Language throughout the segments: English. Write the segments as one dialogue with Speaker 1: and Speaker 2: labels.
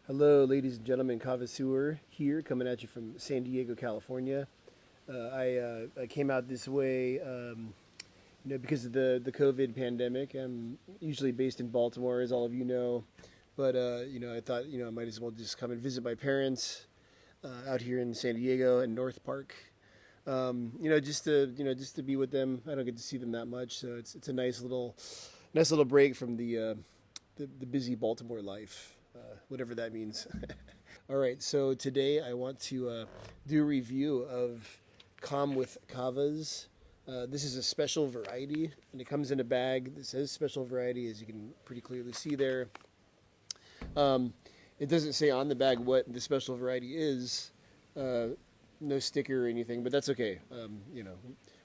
Speaker 1: Hello, ladies and gentlemen. Kava here, coming at you from San Diego, California. I came out this way, because of the COVID pandemic. I'm usually based in Baltimore, as all of you know, but I thought I might as well just come and visit my parents out here in San Diego and North Park. Just to be with them. I don't get to see them that much, so it's a nice little break from the busy Baltimore life, whatever that means. All right, so today I want to do a review of Kalm with Kavas. This is a special variety, and it comes in a bag that says special variety, as you can pretty clearly see there. It doesn't say on the bag what the special variety is, no sticker or anything, but that's okay.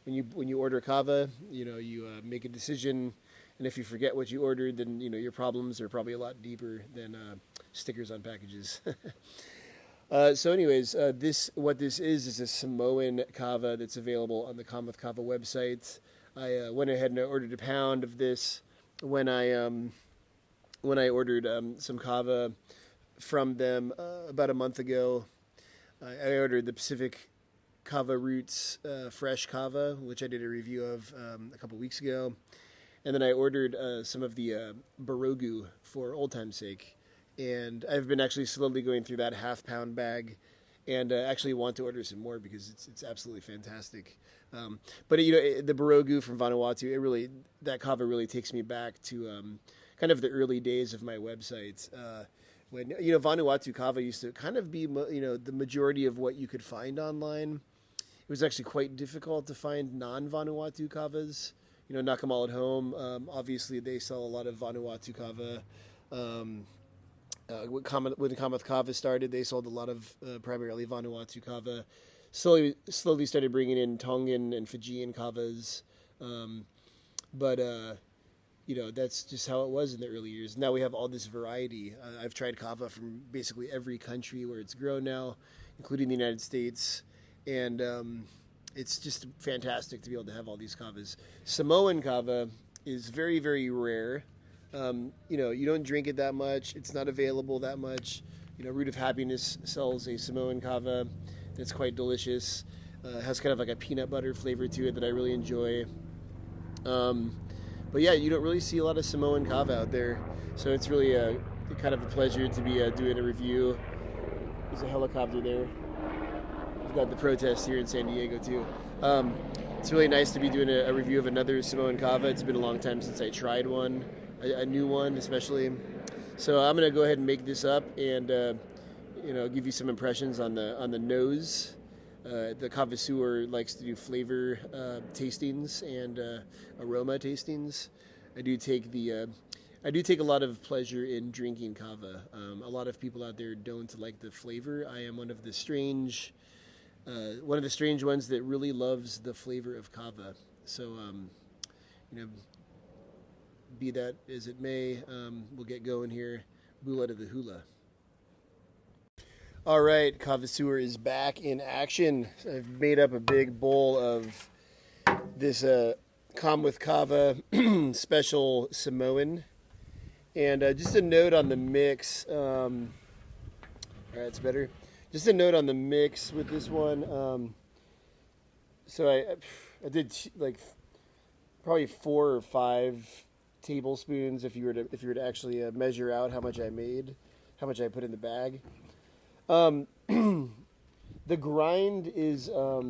Speaker 1: When you order Kava, you make a decision, and if you forget what you ordered, then your problems are probably a lot deeper than stickers on packages. What this is a Samoan Kava that's available on the Kalm with Kava website. I went ahead and I ordered a pound of this when I ordered some Kava from them about a month ago. I ordered the Pacific Kava Roots Fresh Kava, which I did a review of a couple weeks ago. And then I ordered some of the Barogu for old time's sake. And I've been actually slowly going through that half-pound bag, and actually want to order some more because it's absolutely fantastic. But the Barogu from Vanuatu, that Kava really takes me back to kind of the early days of my website. When Vanuatu Kava used to kind of be the majority of what you could find online. It was actually quite difficult to find non-Vanuatu Kavas. Knock them all at home. Obviously, they sell a lot of Vanuatu Kava. When Kalm with Kava started, they sold a lot of primarily Vanuatu Kava. Slowly started bringing in Tongan and Fijian Kavas. But that's just how it was in the early years. Now we have all this variety. I've tried Kava from basically every country where it's grown now, including the United States. And it's just fantastic to be able to have all these Kavas. Samoan Kava is very, very rare. You don't drink it that much. It's not available that much. Root of Happiness sells a Samoan Kava that's quite delicious. Has kind of like a peanut butter flavor to it that I really enjoy. But yeah, you don't really see a lot of Samoan Kava out there. So it's really kind of a pleasure to be doing a review. There's a helicopter there. We've got the protest here in San Diego too. It's really nice to be doing a review of another Samoan Kava. It's been a long time since I tried one, a new one especially. So I'm gonna go ahead and make this up and give you some impressions on the nose. The Kavasuer likes to do flavor tastings and aroma tastings. I do take a lot of pleasure in drinking Kava. A lot of people out there don't like the flavor. I am one of the strange ones that really loves the flavor of Kava. So, be that as it may, we'll get going here. Bula to the hula. All right, Kavasuer is back in action. I've made up a big bowl of this Kalm with Kava special Samoan. And just a note on the mix. All right, it's better. Just a note on the mix with this one. So I did like probably 4 or 5 tablespoons if you were to actually measure out how much I put in the bag. The grind is a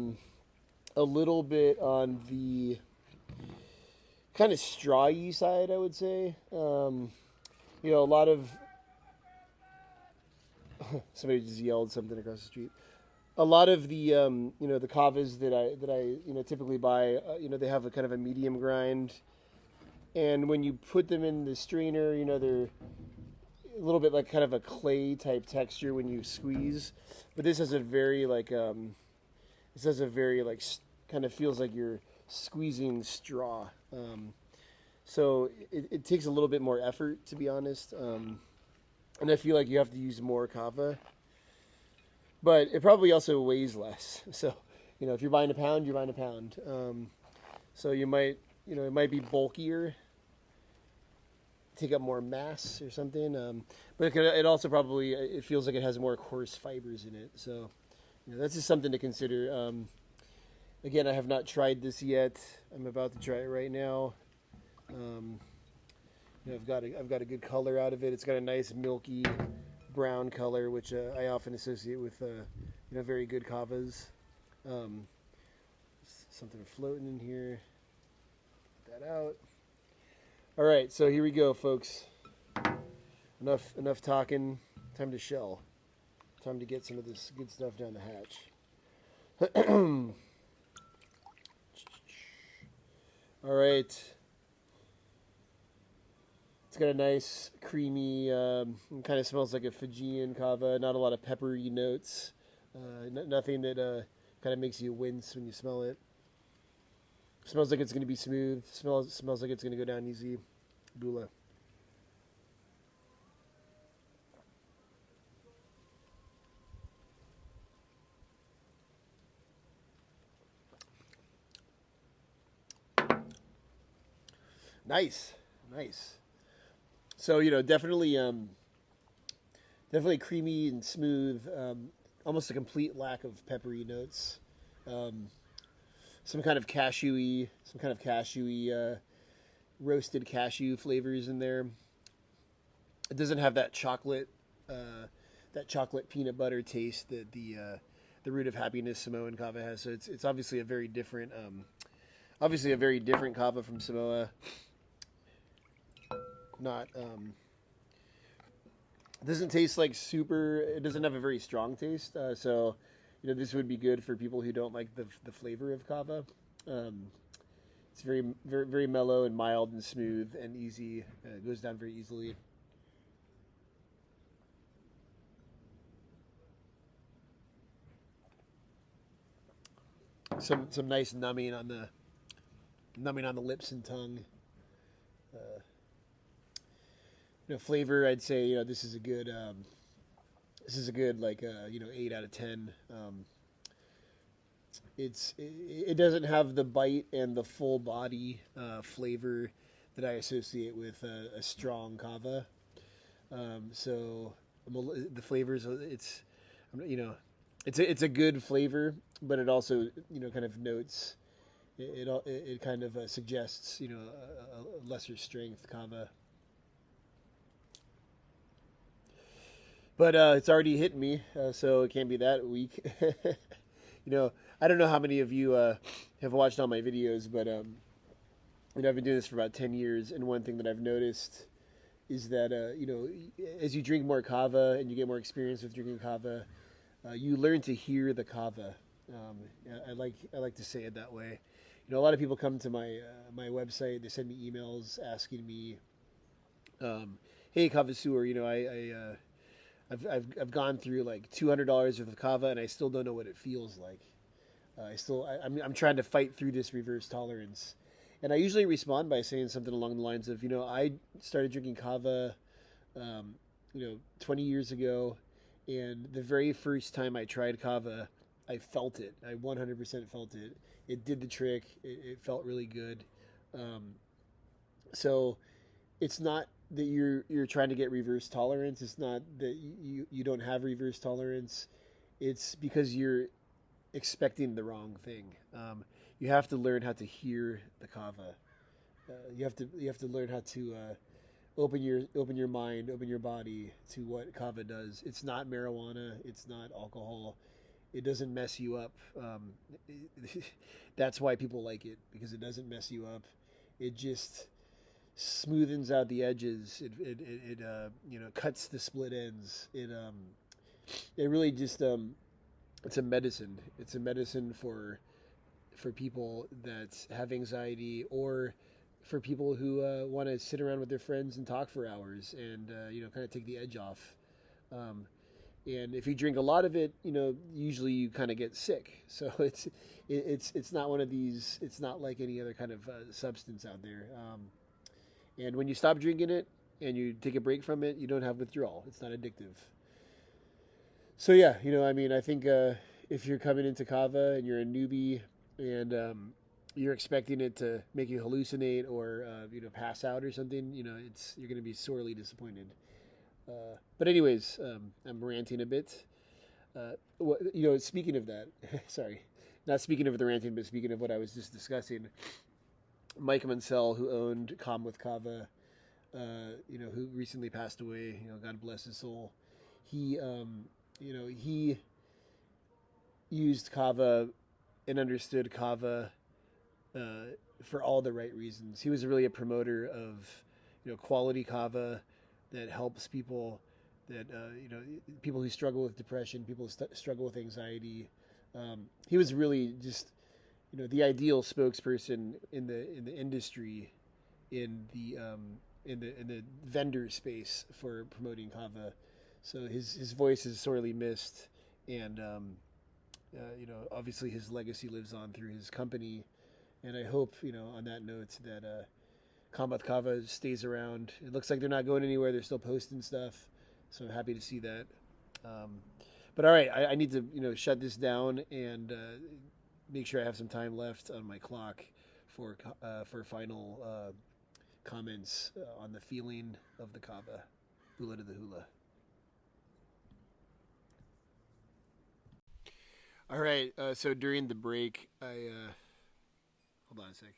Speaker 1: little bit on the kind of strawy side, I would say. A lot of somebody just yelled something across the street. A lot of the the kavas that I typically buy, they have a kind of a medium grind, and when you put them in the strainer, they're a little bit like kind of a clay type texture when you squeeze. But this has a very kind of feels like you're squeezing straw. So it takes a little bit more effort, to be honest. And I feel like you have to use more kava. But it probably also weighs less. So, if you're buying a pound, you're buying a pound. So you might, it might be bulkier. take up more mass or something. But it also probably it feels like it has more coarse fibers in it. So that's just something to consider. Again, I have not tried this yet. I'm about to try it right now. Um, I've got a good color out of it. It's got a nice milky brown color, which I often associate with very good kavas. Um, Something floating in here. Get that out. All right, so here we go, folks. Enough talking. Time to shell. Time to get some of this good stuff down the hatch. All right. It's got a nice, creamy, kind of smells like a Fijian kava. Not a lot of peppery notes. Nothing that kind of makes you wince when you smell it. Smells like it's going to be smooth. Smells like it's going to go down easy. Bula. Nice. So definitely creamy and smooth. Almost a complete lack of peppery notes. Some kind of cashewy roasted cashew flavors in there. It doesn't have that chocolate peanut butter taste that the root of happiness Samoan kava has. So it's obviously a very different kava from Samoa. Not it doesn't taste like super. It doesn't have a very strong taste. So this would be good for people who don't like the flavor of kava. It's very, very, very mellow and mild and smooth and easy. It goes down very easily. Some nice numbing on the lips and tongue. Flavor, I'd say this is a good like 8 out of 10. It doesn't have the bite and the full body flavor that I associate with a strong kava. So the flavors, it's a good flavor, but it also kind of notes. It kind of suggests a lesser strength kava. But it's already hitting me, so it can't be that weak. I don't know how many of you have watched all my videos, but I've been doing this for about 10 years, and one thing that I've noticed is that as you drink more kava and you get more experience with drinking kava, you learn to hear the kava. I like to say it that way. A lot of people come to my website. They send me emails asking me, "Hey, Kavasour, I've gone through like $200 worth of kava and I still don't know what it feels like. I'm trying to fight through this reverse tolerance." And I usually respond by saying something along the lines of, I started drinking kava, 20 years ago, and the very first time I tried kava, I felt it. I 100% felt it. It did the trick. It felt really good. So it's not that you're trying to get reverse tolerance. It's not that you don't have reverse tolerance. It's because you're expecting the wrong thing. You have to learn how to hear the kava. You have to learn how to open your mind, open your body to what kava does. It's not marijuana. It's not alcohol. It doesn't mess you up. That's why people like it, because it doesn't mess you up. It just smoothens out the edges. It cuts the split ends. It really just it's a medicine. It's a medicine for people that have anxiety, or for people who want to sit around with their friends and talk for hours and kind of take the edge off. And if you drink a lot of it, usually you kind of get sick. So it's not one of these. It's not like any other kind of substance out there. And when you stop drinking it and you take a break from it, you don't have withdrawal. It's not addictive. So yeah, I think if you're coming into kava and you're a newbie and you're expecting it to make you hallucinate or pass out or something, you're going to be sorely disappointed. But anyways, I'm ranting a bit. Speaking of that, sorry, not speaking of the ranting, but speaking of what I was just discussing, Mike Mansell, who owned Kalm with Kava, who recently passed away, God bless his soul. He used Kava and understood Kava uh, for all the right reasons. He was really a promoter of, quality Kava that helps people, that people who struggle with depression, people who struggle with anxiety. He was really just, the ideal spokesperson in the industry, in the vendor space for promoting Kava. So his voice is sorely missed, and obviously his legacy lives on through his company. And I hope, on that note, that Combat Kava stays around. It looks like they're not going anywhere. They're still posting stuff, so I'm happy to see that. But all right, I need to shut this down and make sure I have some time left on my clock for final comments on the feeling of the Kava. Hula to the hula. All right, so during the break, hold on a sec.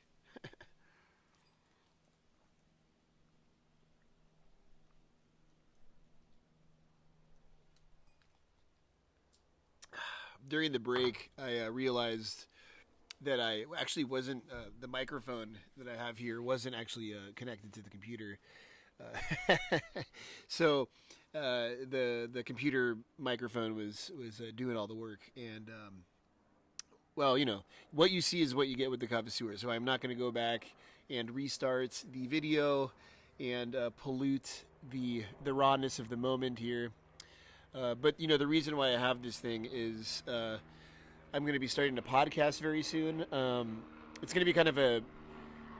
Speaker 1: During the break, I realized that I actually wasn't the microphone that I have here wasn't actually connected to the computer. Uh, so the computer microphone was doing all the work, and well, what you see is what you get with the Cavasur. So I'm not going to go back and restart the video and pollute the rawness of the moment here. But the reason why I have this thing is I'm going to be starting a podcast very soon. It's going to be kind of a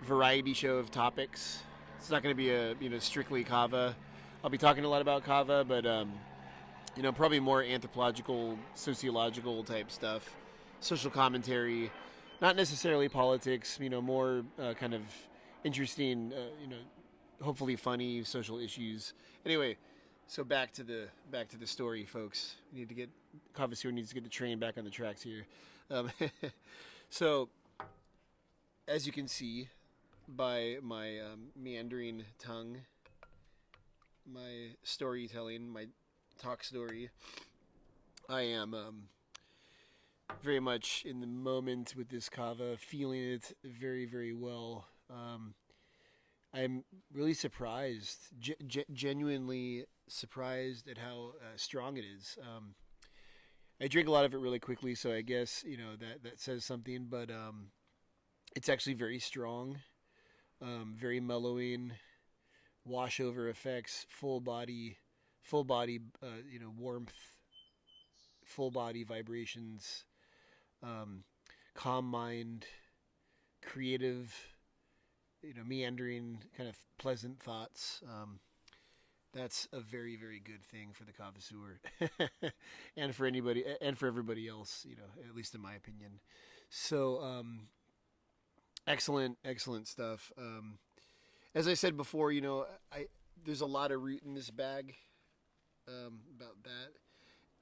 Speaker 1: variety show of topics. It's not going to be a strictly Kava. I'll be talking a lot about Kava, but probably more anthropological, sociological type stuff, social commentary, not necessarily politics. More kind of interesting, hopefully funny social issues. Anyway, so back to the story, folks. We need to get Cavasur needs to get the train back on the tracks here. So, as you can see by my meandering tongue, my storytelling, my talk story, I am very much in the moment with this Kava, feeling it very, very well. I'm really surprised, genuinely surprised at how strong it is. I drink a lot of it really quickly, so I guess that says something. But it's actually very strong, very mellowing, washover effects, full body, warmth, full body vibrations, calm mind, creative, meandering, kind of pleasant thoughts. That's a very, very good thing for the Cavasur, and for anybody, and for everybody else. At least in my opinion. So, excellent, excellent stuff. As I said before, there's a lot of root in this bag about that,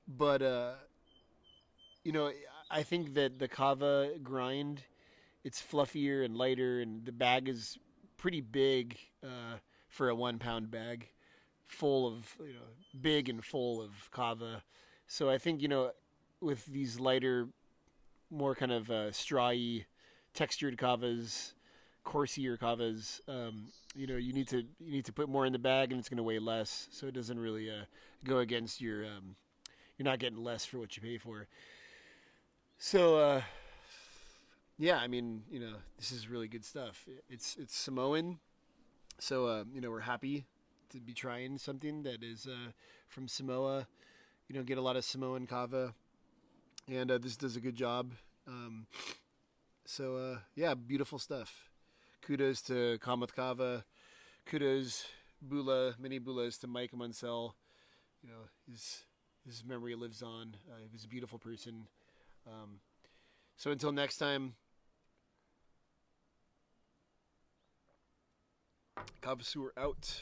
Speaker 1: but I think that the Kava grind, it's fluffier and lighter, and the bag is pretty big for a 1 pound bag, full of big and full of Kava. So I think with these lighter, more kind of strawy, textured Kavas, coarsier Kavas, you need to put more in the bag, and it's going to weigh less, so it doesn't really go against your. You're not getting less for what you pay for. So yeah, I mean, this is really good stuff. It's Samoan, so we're happy to be trying something that is from Samoa. Get a lot of Samoan Kava, and this does a good job. So yeah, beautiful stuff. Kudos to Kamath Kava. Kudos, many bulas to Mike Munsell. His memory lives on. He was a beautiful person. So until next time, Kava sewer out.